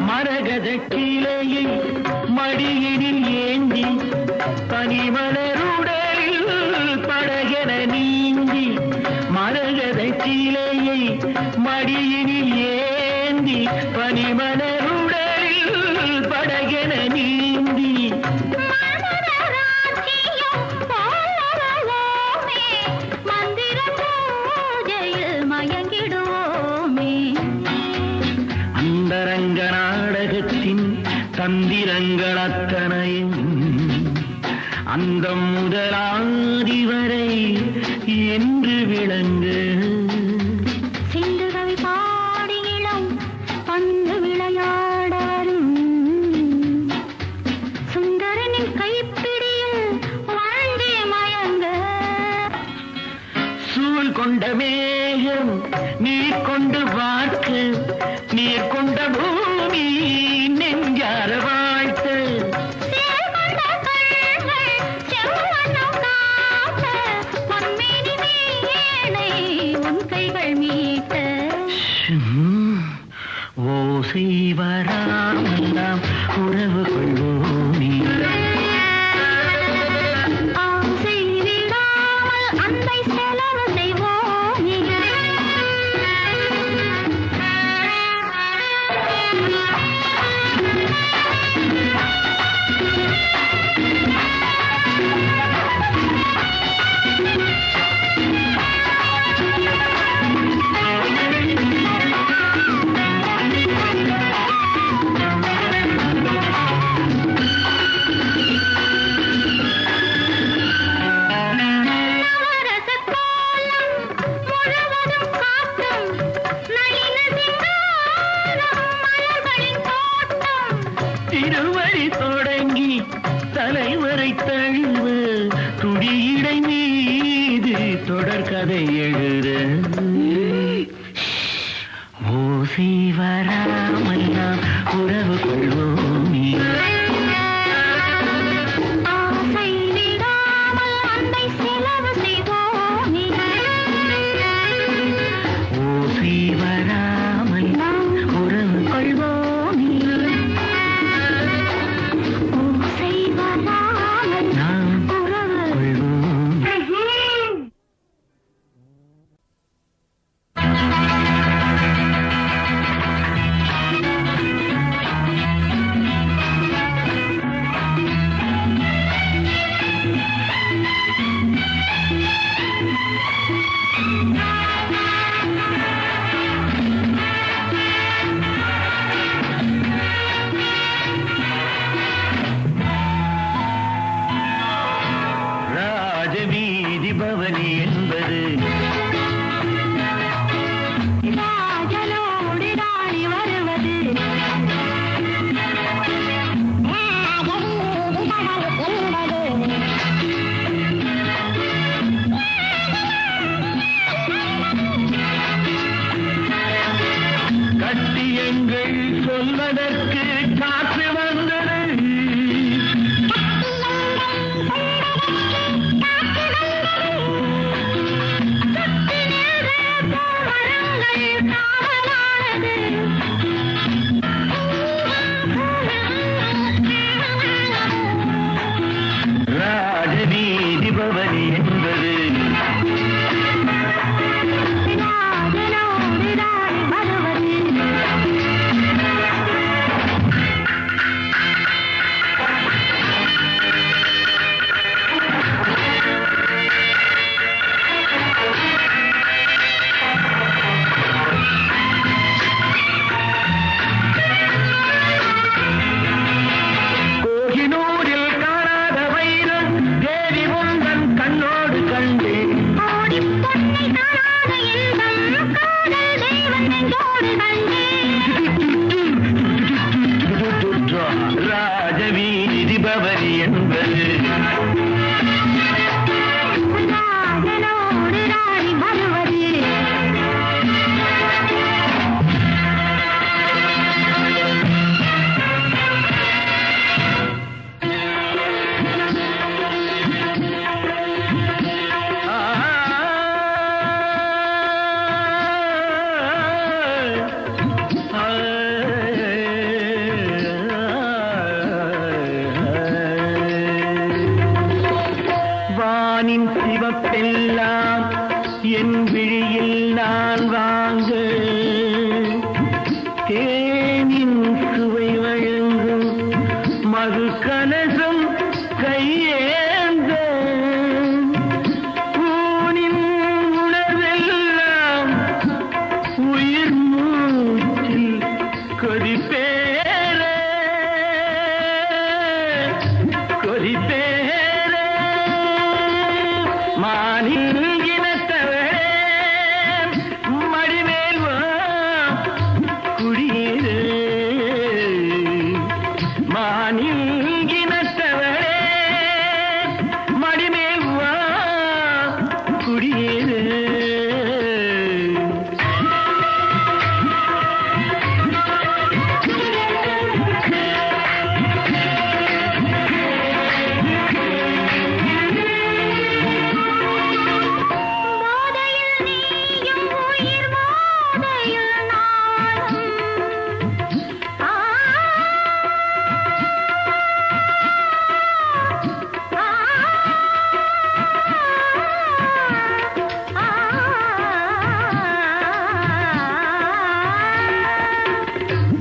மரகத கிளையை மடியினில் ஏந்தி பனிமலருடலில் படகென நீந்தி மரகத கிளையை மடியினில் ஏந்தி பனிமலருடலில் படகென நீந்தி அந்தரங்க நாடகத்தின் தந்திரங்கள் அத்தனையும் அந்த முதலாதி வரை என்று விளங்கு சிந்துகவி பாடியிடம் பந்து விளையாடரும் சுந்தரனின் கைப்பிடியில் வாழ்ந்தே மயங்க சூழ் கொண்ட மேகம் நீர் கொண்டு வாக்கு நீர் கொண்ட பூமி நெஞ்சார வாழ்த்து உன் கைகள் மீட்ட ஓசை வராமெல்லாம் உறவு கொள்வோமே ஆசை விடாமல் அன்பை செலவு செய்வோமே திருவழி தொடங்கி தலைவரை தழுவ துடியிடை மீது தொடர்கதை எழுத ஓசை வராமெல்லாம் உறவு கொள்வோமே ஆசை விடாமல் அன்பை செலவு செய்வோமே ஓசை வராமெல்லாம் உறவு கொள்வோமே ஓசை வராமல் நாம் உறவு கொள்வோமே ராஜவீதி பவனி என்பது ராஜனோடு ராணி வருவது கட்டியங்கள் சொல்வதற்கு காற்று வந்தது ராஜவீதி பவனி என்பது ராஜனோடு ராணி வருவது கோகினூரில் காணாத வைரம் தேவி உந்தன் கண்ணோடு கண்டேன் ஓடி பொன்னை காணாத இன்பம் காதல் தேவன் நெஞ்சோடு கண்டேன் ராஜவீதி பவனி என்பது ராஜனோடு ராணி வருவது பொட்டெல்லாம் என் விழியில் நான் வாங்க தேனின் சுவை வழங்கும் மது கலசம் கையேந்த ஊனின் உணர்வெல்லாம் உயிர் மூச்சில் கொதிப்பேரே கொதிப்பேரே மானின் இனத்தவரே மடிமேல் வா குடியேறு மானின் இனத்தவரே மடிமேல் வா குடியேறு போதையில் நீயும் உயிர் போதையில் நானும் ஆ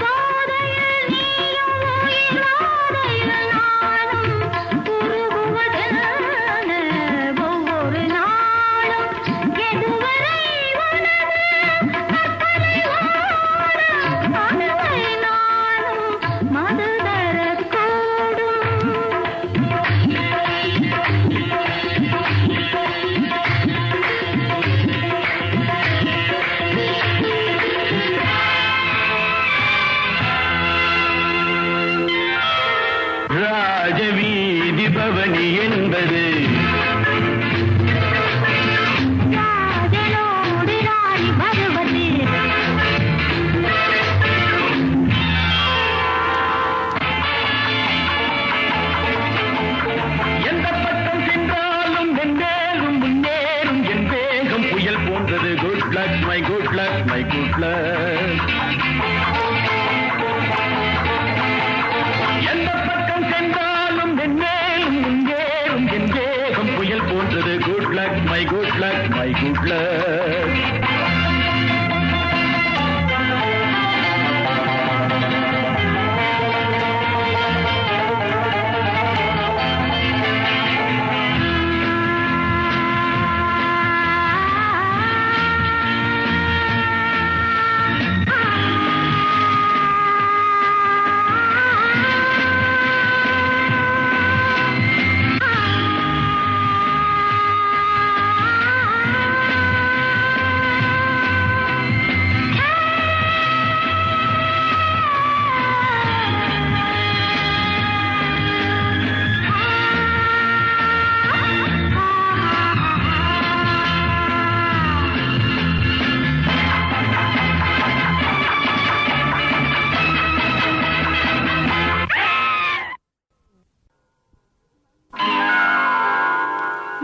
போதையில் நீயும் உயிர் போதையில் நானும் உருகுவதென்ன ஒவ்வொரு நாளும் எதுவரை உனது கற்பனை ஓடும் அதுவை நானும் மது தரக்கூடும் ராஜவீதி பவனி என்பது ராஜனோடு ராணி வருவது எந்த பக்கம் சென்றாலும் வென்றேறும் முன்னேறும் என் வேகம் புயல் போன்றது good luck my good luck my good luck எந்த பக்கம் சென்றாலும் வென்றேறும் முன்னேறும் என் வேகம் புயல் போன்றது good luck my good luck my good luck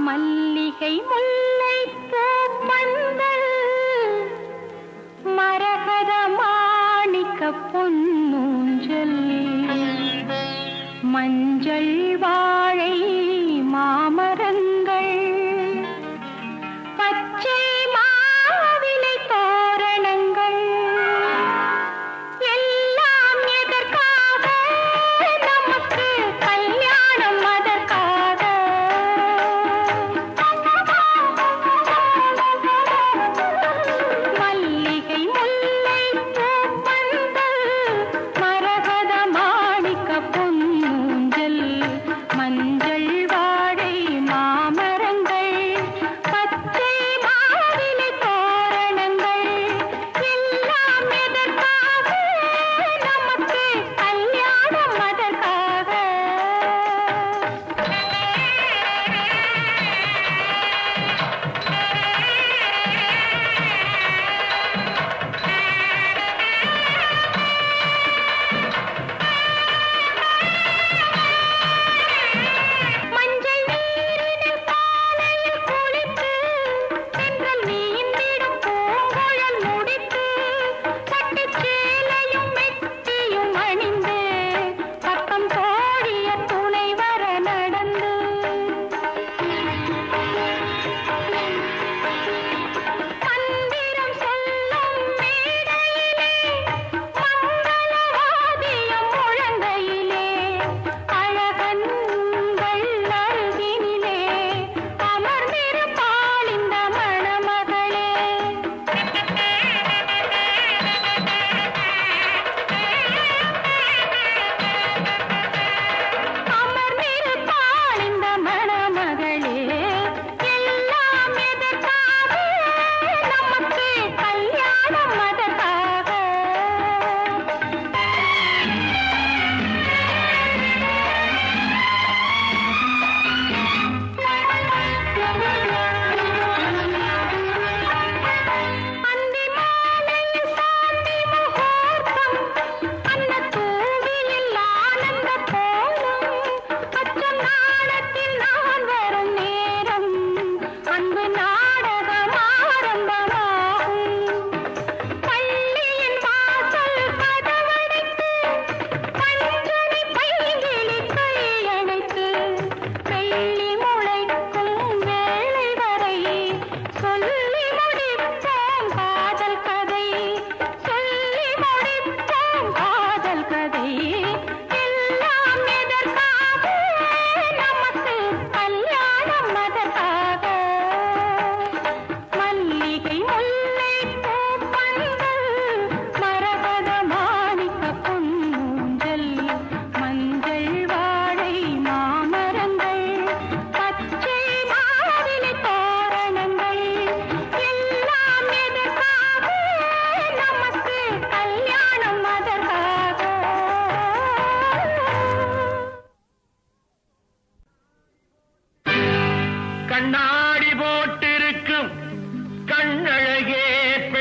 மல்லிகை முல்லை பூப்பந்தல் மரகத மாணிக்க பொன்னூஞ்சல் மஞ்சள் வாழை மாமரங்கள் பச்சை மாவிலை தோரணங்கள் எல்லாம் எதற்காக நமக்கு கல்யாணம் அதற்காக மல்லிகை முல்லை பூப்பந்தல் மரகத மாணிக்க பொன்னூஞ்சல்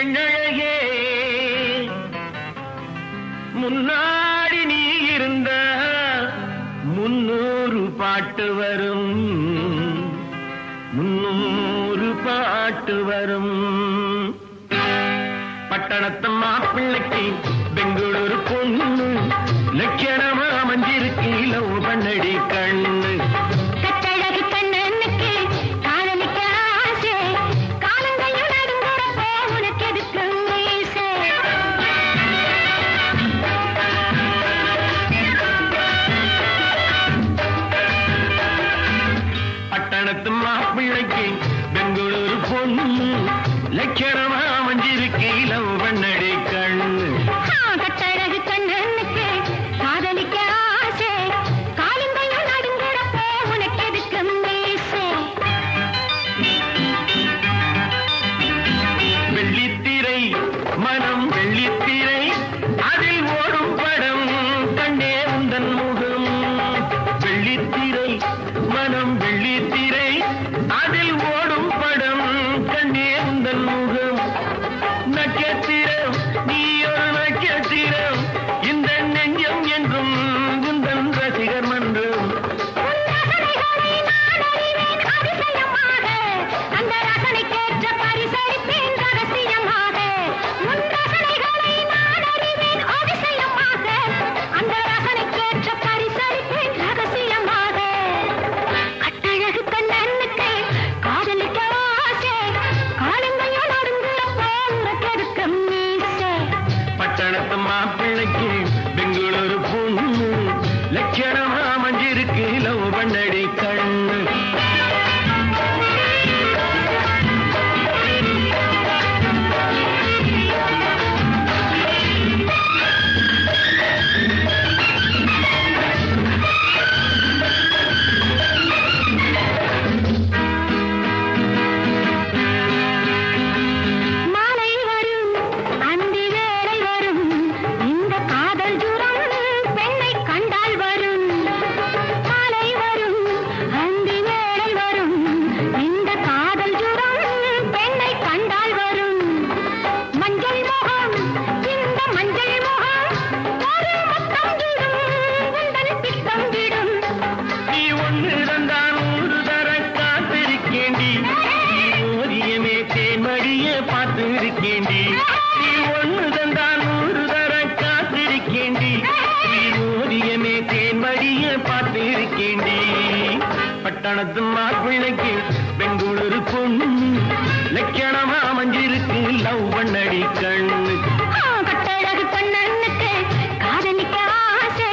பெண்ணழகே முன்னாடி நீ இருந்த 300 பாட்டு வரும் 300 பாட்டு வரும் பட்டணத்து மாப்பிள்ளைக்கு பெங்களூரு பொண்ணு லட்சணமா அமைஞ்சிருக்கு லவ் பண்ணடி கண்ணு கட்டழகு கண்ணனுக்கு காதலிக்க ஆசை காலங்கையும் நடுங்குறப்போ உனக்கு எதுக்கு மீசை பட்டணத்து மாப்பிள்ளைக்கு பெங்களூரு பொண்ணு லட்சணமா அமைஞ்சிருக்கு லவ் பண்ணடி கண்ணு கட்டழகு கண்ணனுக்கு காதலிக்க ஆசை காலங்கையும் நடுங்குறப்போ உனக்கு எதுக்கு மீசை வெள்ளித்திரை மனம் வெள்ளித்திரை அதில் ஓடும் படம் கண்டே உந்தன் முகம் வெள்ளித்திரை மனம் வெள்ளித்திரை அதில் ஓடும் படம் கண்டே உந்தன் முகம் நட்சத்திரம் நீ ஒரு நட்சத்திரம் இந்த நெஞ்சம் என்றும் உந்தன் ரசிகர் மன்றம் உன் ரசனைகளை நான் அறிவேன் அதிசயமாக அந்த ரசனைக்கேற்ற பரிசளிப்பேன் ரகசியமாக உன் ரசனைகளை நான் அறிவேன் அதிசயமாக அந்த ரசனைக்கேற்ற பரிசளிப்பேன் ரகசியமாக கட்டழகு கண்ணனுக்கு காதலிக்க ஆசை காலங்கையும் நடுங்குறப்போ உனக்கு எதுக்கு மீசை பட்டணத்து மாப்பிள்ளைக்கு பெங்களூரு பொண்ணு லட்சணமா மஞ்சிருக்கு லவ் பண்ணடி கண்ணு மாலை வரும் அந்தி வேளை வரும் இந்த காதல் ஜுரம் பெண்ணை கண்டால் வரும் மாலை வரும் அந்தி வேளை வரும் இந்த காதல் ஜுரம் பெண்ணை கண்டால் வரும் மஞ்சள் முகம் இந்த மஞ்சள் முகம் ஒரு முத்தம் விடும் உந்தன் பித்தம் விடும் நீ ஒன்று தந்தான் 100 தர காத்திருக்கேண்டி நீ ஓரியமே தேன்மடிய பார்த்திருக்கேண்டி நீ ஒன்று தந்தான் 100 தர காத்திருக்கேண்டி நீ ஓரியமே தேன்மடிய பார்த்திருக்கேண்டி பட்டணத்து மாப்பிள்ளைக்கு பெங்களூரு பொண்ணு லட்சணமா அமைஞ்சிருக்கு லவ் பண்ணடி கண்ணு கட்டழகு கண்ணனுக்கு காதலிக்க ஆசை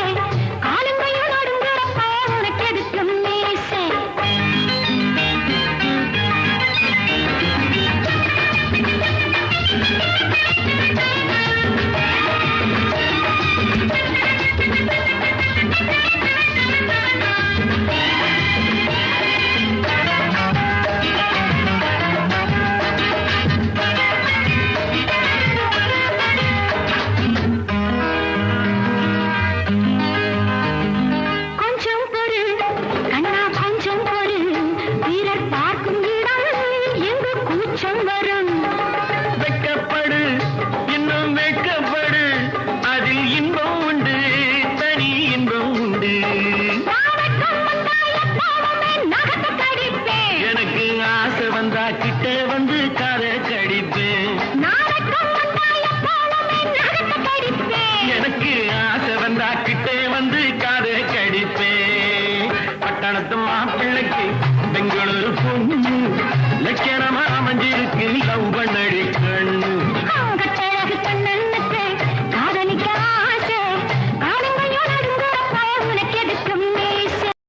காலங்கையும் நடுங்குறப்போ உனக்கு எதுக்கு மீசை கொஞ்சம் பொறு கண்ணா கொஞ்சம் பொறு வீரர் பார்க்கும் இடம் எங்கு கூச்சம் வரும் வெட்கப்படு இன்னும் வெட்கப்படு